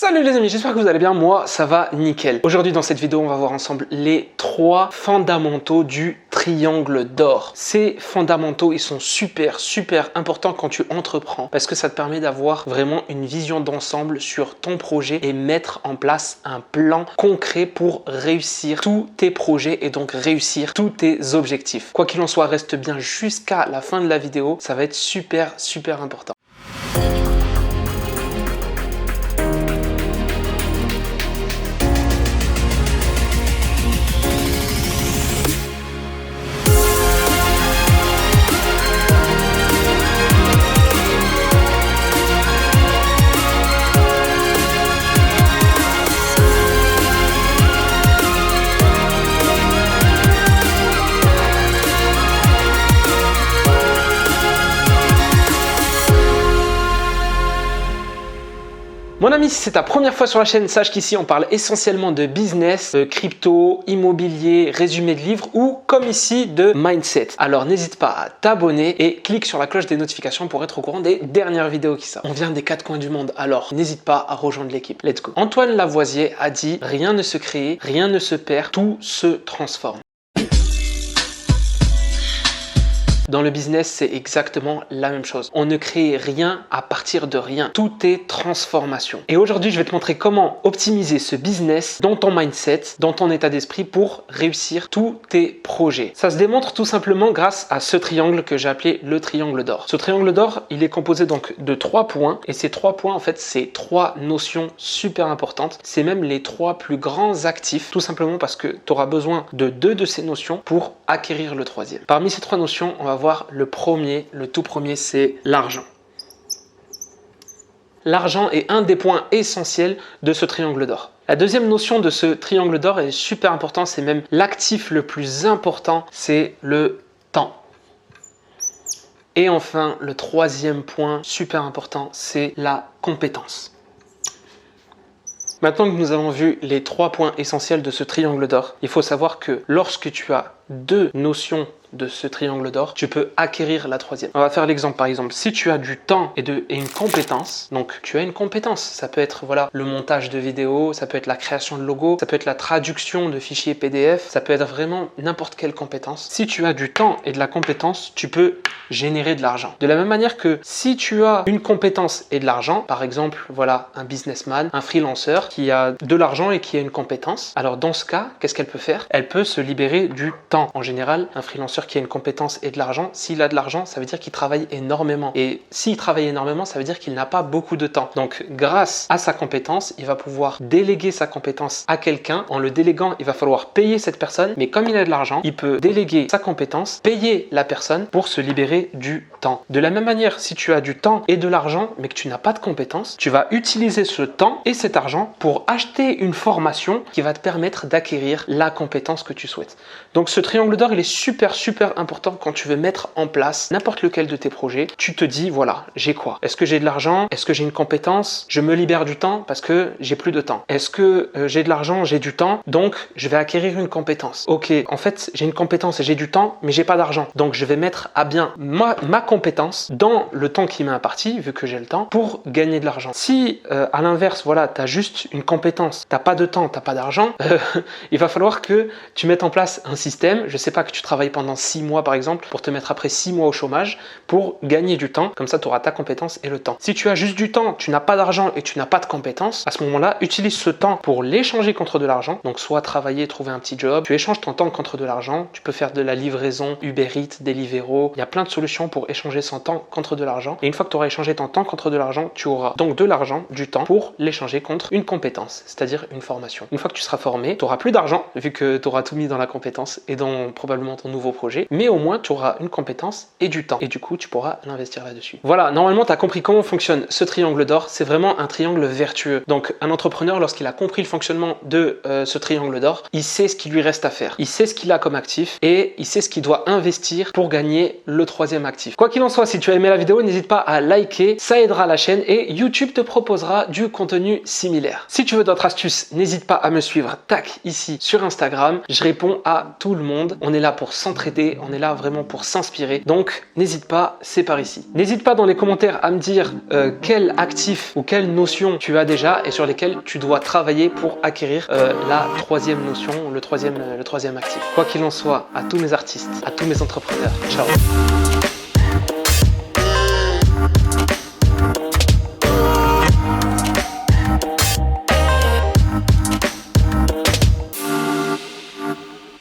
Salut les amis, j'espère que vous allez bien, moi ça va nickel. Aujourd'hui dans cette vidéo on va voir ensemble les 3 fondamentaux du triangle d'or. Ces fondamentaux ils sont super importants quand tu entreprends parce que ça te permet d'avoir vraiment une vision d'ensemble sur ton projet et mettre en place un plan concret pour réussir tous tes projets et donc réussir tous tes objectifs. Quoi qu'il en soit, reste bien jusqu'à la fin de la vidéo, ça va être super important. Mon ami, si c'est ta première fois sur la chaîne, sache qu'ici on parle essentiellement de business, crypto, immobilier, résumé de livres ou comme ici de mindset. Alors n'hésite pas à t'abonner et clique sur la cloche des notifications pour être au courant des dernières vidéos qui sortent. On vient des 4 coins du monde, alors n'hésite pas à rejoindre l'équipe. Let's go. Antoine Lavoisier a dit « Rien ne se crée, rien ne se perd, tout se transforme ». Dans le business, c'est exactement la même chose. On ne crée rien à partir de rien. Tout est transformation. Et aujourd'hui, je vais te montrer comment optimiser ce business dans ton mindset, dans ton état d'esprit pour réussir tous tes projets. Ça se démontre tout simplement grâce à ce triangle que j'ai appelé le triangle d'or. Ce triangle d'or, il est composé donc de 3 points. Et ces 3 points, en fait, c'est 3 notions super importantes. C'est même les 3 plus grands actifs, tout simplement parce que tu auras besoin de 2 de ces notions pour acquérir le 3e. Parmi ces 3 notions, on va voir le tout premier, c'est l'argent. L'argent est un des points essentiels de ce triangle d'or. La deuxième notion de ce triangle d'or est super importante, c'est même l'actif le plus important, c'est le temps. Et enfin, le 3e point super important, c'est la compétence. Maintenant que nous avons vu les 3 points essentiels de ce triangle d'or, il faut savoir que lorsque tu as 2 notions de ce triangle d'or, tu peux acquérir la 3e. On va faire l'exemple par exemple. Si tu as du temps et une compétence, donc tu as une compétence, ça peut être voilà le montage de vidéos, ça peut être la création de logos, ça peut être la traduction de fichiers PDF, ça peut être vraiment n'importe quelle compétence. Si tu as du temps et de la compétence, tu peux générer de l'argent. De la même manière que si tu as une compétence et de l'argent, par exemple voilà un businessman, un freelanceur qui a de l'argent et qui a une compétence, alors dans ce cas, qu'est-ce qu'elle peut faire? Elle peut se libérer du temps. En général, un freelanceur qui a une compétence et de l'argent, s'il a de l'argent, ça veut dire qu'il travaille énormément. Et s'il travaille énormément, ça veut dire qu'il n'a pas beaucoup de temps. Donc, grâce à sa compétence, il va pouvoir déléguer sa compétence à quelqu'un. En le déléguant, il va falloir payer cette personne. Mais comme il a de l'argent, il peut déléguer sa compétence, payer la personne pour se libérer du temps. De la même manière, si tu as du temps et de l'argent, mais que tu n'as pas de compétences, tu vas utiliser ce temps et cet argent pour acheter une formation qui va te permettre d'acquérir la compétence que tu souhaites. Donc, ce triangle d'or, il est super important quand tu veux mettre en place n'importe lequel de tes projets. Tu te dis, voilà, j'ai quoi? Est-ce que j'ai de l'argent? Est-ce que j'ai une compétence? Je me libère du temps parce que j'ai plus de temps. Est-ce que j'ai de l'argent? J'ai du temps, donc je vais acquérir une compétence. Ok, en fait, j'ai une compétence et j'ai du temps, mais j'ai pas d'argent. Donc, je vais mettre à bien ma compétence dans le temps qui m'est imparti, vu que j'ai le temps, pour gagner de l'argent. Si, à l'inverse, voilà, tu as juste une compétence, tu n'as pas de temps, tu n'as pas d'argent, il va falloir que tu mettes en place un système. Je sais pas, que tu travailles pendant 6 mois par exemple pour te mettre après 6 mois au chômage pour gagner du temps, comme ça tu auras ta compétence et le temps. Si tu as juste du temps, tu n'as pas d'argent et tu n'as pas de compétences, à ce moment-là, utilise ce temps pour l'échanger contre de l'argent. Donc soit travailler, trouver un petit job, tu échanges ton temps contre de l'argent, tu peux faire de la livraison, Uber Eats, Deliveroo, il y a plein de solutions pour échanger son temps contre de l'argent. Et une fois que tu auras échangé ton temps contre de l'argent, tu auras donc de l'argent, du temps pour l'échanger contre une compétence, c'est-à-dire une formation. Une fois que tu seras formé, tu n'auras plus d'argent vu que tu auras tout mis dans la compétence et dans probablement ton nouveau projet, mais au moins tu auras une compétence et du temps et du coup tu pourras l'investir là-dessus. Voilà, normalement tu as compris comment fonctionne ce triangle d'or. C'est vraiment un triangle vertueux. Donc un entrepreneur, lorsqu'il a compris le fonctionnement de ce triangle d'or, il sait ce qu'il lui reste à faire, il sait ce qu'il a comme actif et il sait ce qu'il doit investir pour gagner le 3e actif. Quoi Quoi qu'il en soit, si tu as aimé la vidéo, n'hésite pas à liker, ça aidera la chaîne et YouTube te proposera du contenu similaire. Si tu veux d'autres astuces, n'hésite pas à me suivre, tac, ici sur Instagram. Je réponds à tout le monde. On est là pour s'entraider, on est là vraiment pour s'inspirer. Donc, n'hésite pas, c'est par ici. N'hésite pas dans les commentaires à me dire quel actif ou quelle notion tu as déjà et sur lesquelles tu dois travailler pour acquérir la troisième notion, le troisième actif. Quoi qu'il en soit, à tous mes artistes, à tous mes entrepreneurs, ciao.